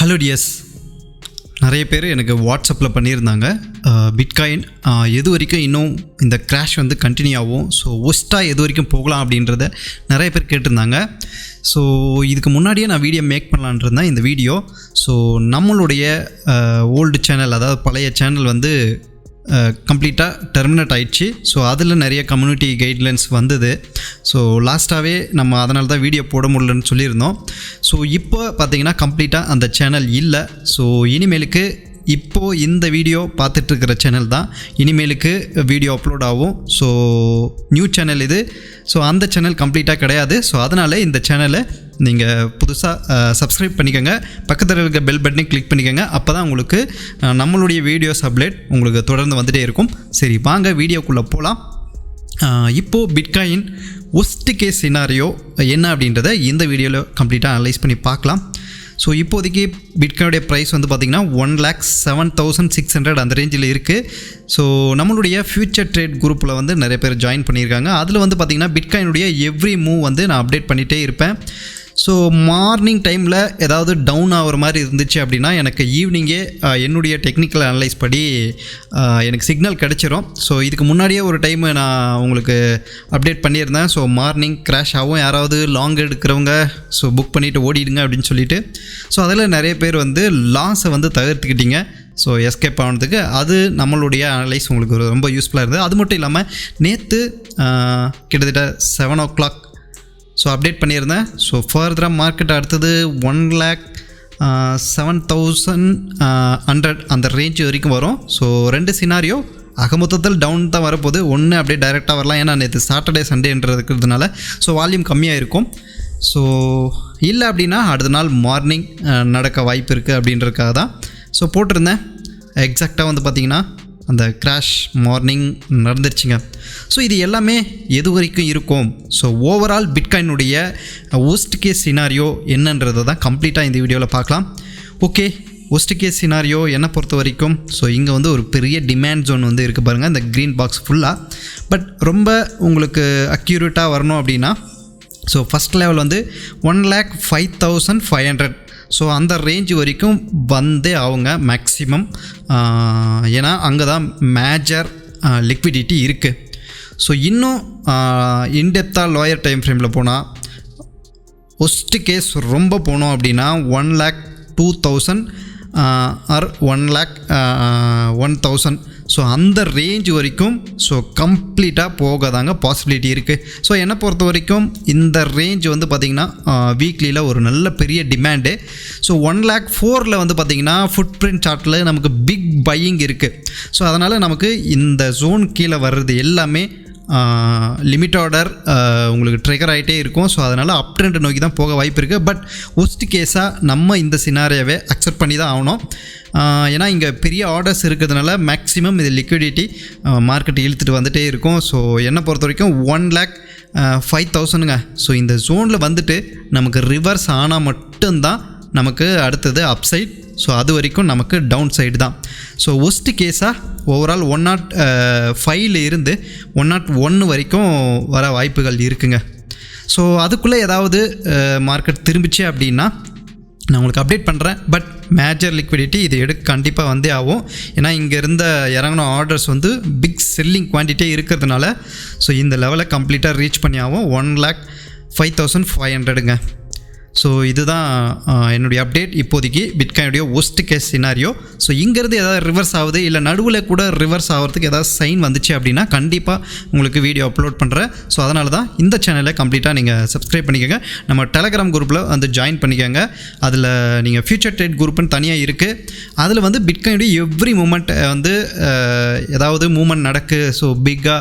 Hello tears, நிறைய பேர் எனக்கு வாட்ஸ்அப்பில் பண்ணியிருந்தாங்க. பிட்காயின் எது வரைக்கும் இன்னும் இந்த கிராஷ் வந்து கண்டினியூ ஆகும், ஸோ ஒஸ்ட்டாக எது வரைக்கும் போகலாம் அப்படின்றத நிறைய பேர் கேட்டிருந்தாங்க. ஸோ இதுக்கு முன்னாடியே நான் வீடியோ மேக் பண்ணலான் இருந்தேன் இந்த வீடியோ. ஸோ நம்மளுடைய ஓல்டு சேனல், அதாவது பழைய சேனல் வந்து கம்ப்ளீட்டாக டெர்மினேட் ஆகிடுச்சு. ஸோ அதில் நிறைய கம்யூனிட்டி கைட்லைன்ஸ் வந்தது. ஸோ லாஸ்ட்டாகவே நம்ம அதனால தான் வீடியோ போட முடியலன்னு சொல்லியிருந்தோம். ஸோ இப்போ பார்த்திங்கன்னா கம்ப்ளீட்டாக அந்த சேனல் இல்லை. ஸோ இனிமேலுக்கு இப்போது இந்த வீடியோ பார்த்துட்ருக்கிற சேனல் தான் இனிமேலுக்கு வீடியோ அப்லோட் ஆகும். ஸோ நியூ சேனல் இது. ஸோ அந்த சேனல் கம்ப்ளீட்டாக கிடையாது. ஸோ அதனால் இந்த சேனலை நீங்கள் புதுசாக சப்ஸ்கிரைப் பண்ணிக்கோங்க, பக்கத்தில் இருக்க பெல் பட்டனையும் கிளிக் பண்ணிக்கோங்க. அப்போ தான் உங்களுக்கு நம்மளுடைய வீடியோஸ் அப்டேட் உங்களுக்கு தொடர்ந்து வந்துகிட்டே இருக்கும். சரி, வாங்க வீடியோக்குள்ளே போகலாம். இப்போது பிட்காயின் ஒஸ்ட் கேஸ் சினாரியோ என்ன அப்படின்றத இந்த வீடியோவில் கம்ப்ளீட்டாக அனலைஸ் பண்ணி பார்க்கலாம். ஸோ இப்போதைக்கு பிட்காயினுடைய ப்ரைஸ் வந்து பார்த்திங்கன்னா 1,07,600 அந்த ரேஞ்சில் இருக்குது. ஸோ நம்மளுடைய ஃபியூச்சர் ட்ரேட் குரூப்பில் வந்து நிறைய பேர் ஜாயின் பண்ணியிருக்காங்க. அதில் வந்து பார்த்திங்கன்னா பிட்காயினுடைய எவ்ரி மூவ் வந்து நான் அப்டேட் பண்ணிகிட்டே இருப்பேன். ஸோ மார்னிங் டைமில் ஏதாவது டவுன் ஆகிற மாதிரி இருந்துச்சு அப்படின்னா எனக்கு ஈவினிங்கே என்னுடைய டெக்னிக்கல் அனலைஸ் படி எனக்கு சிக்னல் கிடச்சிரும். ஸோ இதுக்கு முன்னாடியே ஒரு டைம் நான் உங்களுக்கு அப்டேட் பண்ணியிருந்தேன். ஸோ மார்னிங் கிராஷ் ஆகும், யாராவது லாங் எடுக்கிறவங்க ஸோ புக் பண்ணிவிட்டு ஓடிடுங்க அப்படின்னு சொல்லிட்டு. ஸோ அதில் நிறைய பேர் வந்து லாஸை வந்து தவிர்த்துக்கிட்டீங்க. ஸோ எஸ்கேப் ஆனதுக்கு அது நம்மளுடைய அனலைஸ் உங்களுக்கு ரொம்ப யூஸ்ஃபுல்லாக இருந்தது. அது மட்டும் இல்லாமல் நேற்று கிட்டத்தட்ட 7 o'clock ஸோ அப்டேட் பண்ணியிருந்தேன். ஸோ ஃபர்தராக மார்க்கெட் அடுத்தது 1,07,100 அந்த ரேஞ்சு வரைக்கும் வரும். ஸோ 2 சினாரியோ மொத்தத்தில் டவுன் தான் வரப்போகுது. ஒன்று அப்படியே டைரெக்டாக வரலாம், ஏன்னா நேற்று சாட்டர்டே சண்டேன்றதுக்கிறதுனால ஸோ வால்யூம் கம்மியாக இருக்கும். ஸோ இல்லை அப்படின்னா அடுத்த நாள் மார்னிங் நடக்க வாய்ப்பு இருக்குது அப்படின்றதுக்காக தான் ஸோ போட்டிருந்தேன். எக்ஸாக்டாக வந்து பார்த்திங்கன்னா அந்த கிராஷ் மார்னிங் நடந்துருச்சுங்க. ஸோ இது எல்லாமே எது வரைக்கும் இருக்கும், ஸோ ஓவரால் பிட்காயினுடைய ஒஸ்ட் கேஸ் சினாரியோ என்னன்றதை தான் கம்ப்ளீட்டாக இந்த வீடியோவில் பார்க்கலாம். ஓகே, ஒஸ்ட் கேஸ் சினாரியோ என்னை பொறுத்த வரைக்கும் ஸோ இங்கே வந்து ஒரு பெரிய டிமாண்ட் ஜோன் வந்து இருக்குது பாருங்கள், இந்த க்ரீன் பாக்ஸ் ஃபுல்லாக. பட் ரொம்ப உங்களுக்கு அக்யூரேட்டாக வரணும் அப்படின்னா ஸோ ஃபஸ்ட் லெவல் வந்து 1,05,500 ஸோ அந்த ரேஞ்சு வரைக்கும் வந்தே அவங்க மேக்ஸிமம், ஏன்னா அங்கே தான் மேஜர் லிக்விடிட்டி இருக்குது. ஸோ இன்னும் இன்டெப்த்தாக லோயர் டைம் ஃப்ரேமில் போனால் ஒஸ்ட் கேஸ் ரொம்ப போனோம் அப்படின்னா 1,02,000 ஆர் 1,01,000 ஸோ அந்த ரேஞ்ச் வரைக்கும் ஸோ கம்ப்ளீட்டாக போகதாங்க பாசிபிலிட்டி இருக்குது. ஸோ என்னை பொறுத்த வரைக்கும் இந்த ரேஞ்ச் வந்து பார்த்திங்கன்னா வீக்லியில் ஒரு நல்ல பெரிய டிமாண்டு. ஸோ 1,04,000 வந்து பார்த்திங்கன்னா ஃபுட் பிரிண்ட் சார்ட்டில் நமக்கு பிக் பையிங் இருக்குது. ஸோ அதனால் நமக்கு இந்த ஜோன் கீழே வர்றது எல்லாமே லிமிட் ஆர்டர் உங்களுக்கு ட்ரிகர் ஆகிட்டே இருக்கும். ஸோ அதனால் அப் ட்ரெண்ட் நோக்கி தான் போக வாய்ப்பு இருக்குது. பட் ஒஸ்ட் கேஸாக நம்ம இந்த சினாரியாவை அக்செப்ட் பண்ணி தான் ஆகணும். ஏன்னா இங்கே பெரிய ஆர்டர்ஸ் இருக்கிறதுனால மேக்ஸிமம் இது லிக்விடிட்டி மார்க்கெட் இழுத்துட்டு வந்துகிட்டே இருக்கும். ஸோ என்னை பொறுத்த வரைக்கும் 1,05,000ங்க. ஸோ இந்த ஜோனில் வந்துட்டு நமக்கு ரிவர்ஸ் ஆனால் மட்டும்தான் நமக்கு அடுத்தது அப்சைட். ஸோ அது வரைக்கும் நமக்கு டவுன் சைடு தான். ஸோ ஒஸ்ட் கேஸாக ஓவரால் 105 இருந்து 101 வரைக்கும் வர வாய்ப்புகள் இருக்குங்க. ஸோ அதுக்குள்ளே ஏதாவது மார்க்கெட் திரும்பிச்சு அப்படின்னா நான் உங்களுக்கு அப்டேட் பண்ணுறேன். பட் மேஜர் லிக்விடிட்டி இது கண்டிப்பாக வந்தே ஆகும். ஏன்னா இங்கே இருந்த இறங்கின ஆர்டர்ஸ் வந்து பிக் செல்லிங் குவான்டிட்டி இருக்கிறதுனால ஸோ இந்த லெவலை கம்ப்ளீட்டாக ரீச் பண்ணி ஆகும் 1,05,500ங்க. ஸோ இதுதான் என்னுடைய அப்டேட் இப்போதைக்கு பிட்காயினுடைய ஒஸ்ட் கேஸ் சினாரியோ. ஸோ இங்கேருந்து ஏதாவது ரிவர்ஸ் ஆகுது, இல்லை நடுவில் கூட ரிவர்ஸ் ஆகிறதுக்கு ஏதாவது சைன் வந்துச்சு அப்படின்னா கண்டிப்பாக உங்களுக்கு வீடியோ அப்லோட் பண்ணுறேன். ஸோ அதனால தான் இந்த சேனலை கம்ப்ளீட்டாக நீங்கள் சப்ஸ்கிரைப் பண்ணிக்கோங்க. நம்ம டெலகிராம் குரூப்பில் வந்து ஜாயின் பண்ணிக்கோங்க. அதில் நீங்கள் ஃபியூச்சர் ட்ரேட் குரூப்னு தனியாக இருக்குது. அதில் வந்து பிட்காயினுடைய எவ்ரி மூமெண்ட் வந்து ஏதாவது மூமெண்ட் ஸோ பிக்காக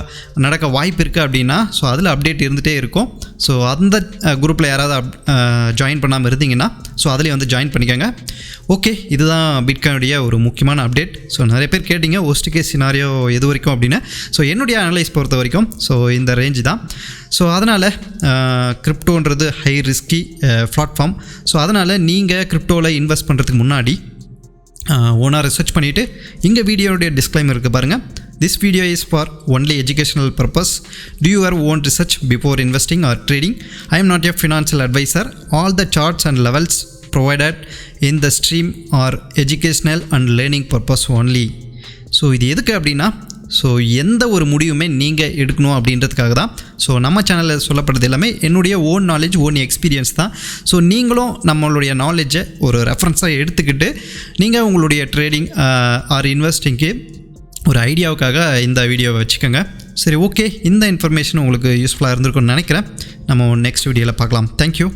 நடக்க வாய்ப்பு இருக்குது அப்படின்னா ஸோ அதில் அப்டேட் இருந்துகிட்டே இருக்கும். ஸோ அந்த குரூப்பில் யாராவது ஜாயின் பண்ணாமல் இருந்தீங்கன்னா ஸோ அதிலே வந்து ஜாயின் பண்ணிக்கோங்க. ஓகே, இதுதான் பிட்காயினுடைய ஒரு முக்கியமான அப்டேட். ஸோ நிறைய பேர் கேட்டிங்க ஒஸ்ட் கேஸ் சினாரியோ எது வரைக்கும் அப்படின்னு. ஸோ என்னுடைய அனலைஸ் பொறுத்த வரைக்கும் ஸோ இந்த ரேஞ்சு தான். ஸோ அதனால் கிரிப்டோன்றது ஹை ரிஸ்கி பிளாட்ஃபார்ம். ஸோ அதனால் நீங்கள் கிரிப்டோவில் இன்வெஸ்ட் பண்ணுறதுக்கு முன்னாடி ஓனாக ரிசர்ச் பண்ணிவிட்டு இங்கே வீடியோடைய டிஸ்க்ளைமர் இருக்குது பாருங்கள். This video is for only educational purpose. Do your own research before investing or trading. I am not a financial advisor. All the charts and levels provided in the stream are educational and learning purpose only. So இது எதுக்கு அப்படின்னா, so எந்த ஒரு முடிவுமே நீங்கள் எடுக்கணும் அப்படின்றதுக்காக தான். So நம்ம சேனலில் சொல்லப்படுறது எல்லாமே என்னுடைய ஓன் நாலேஜ், ஓன் எக்ஸ்பீரியன்ஸ் தான். ஸோ நீங்களும் நம்மளுடைய நாலேஜை ஒரு ரெஃபரன்ஸாக எடுத்துக்கிட்டு நீங்கள் உங்களுடைய ட்ரேடிங் ஆர் இன்வெஸ்டிங்க்கு ஒரு ஐடியாவுக்காக இந்த வீடியோவை வச்சுக்கோங்க. சரி, ஓகே, இந்த இன்ஃபர்மேஷன் உங்களுக்கு யூஸ்ஃபுல்லாக இருந்திருக்கும்னு நினைக்கிறேன். நம்ம நெக்ஸ்ட் வீடியோவில் பார்க்கலாம். தேங்க்யூ.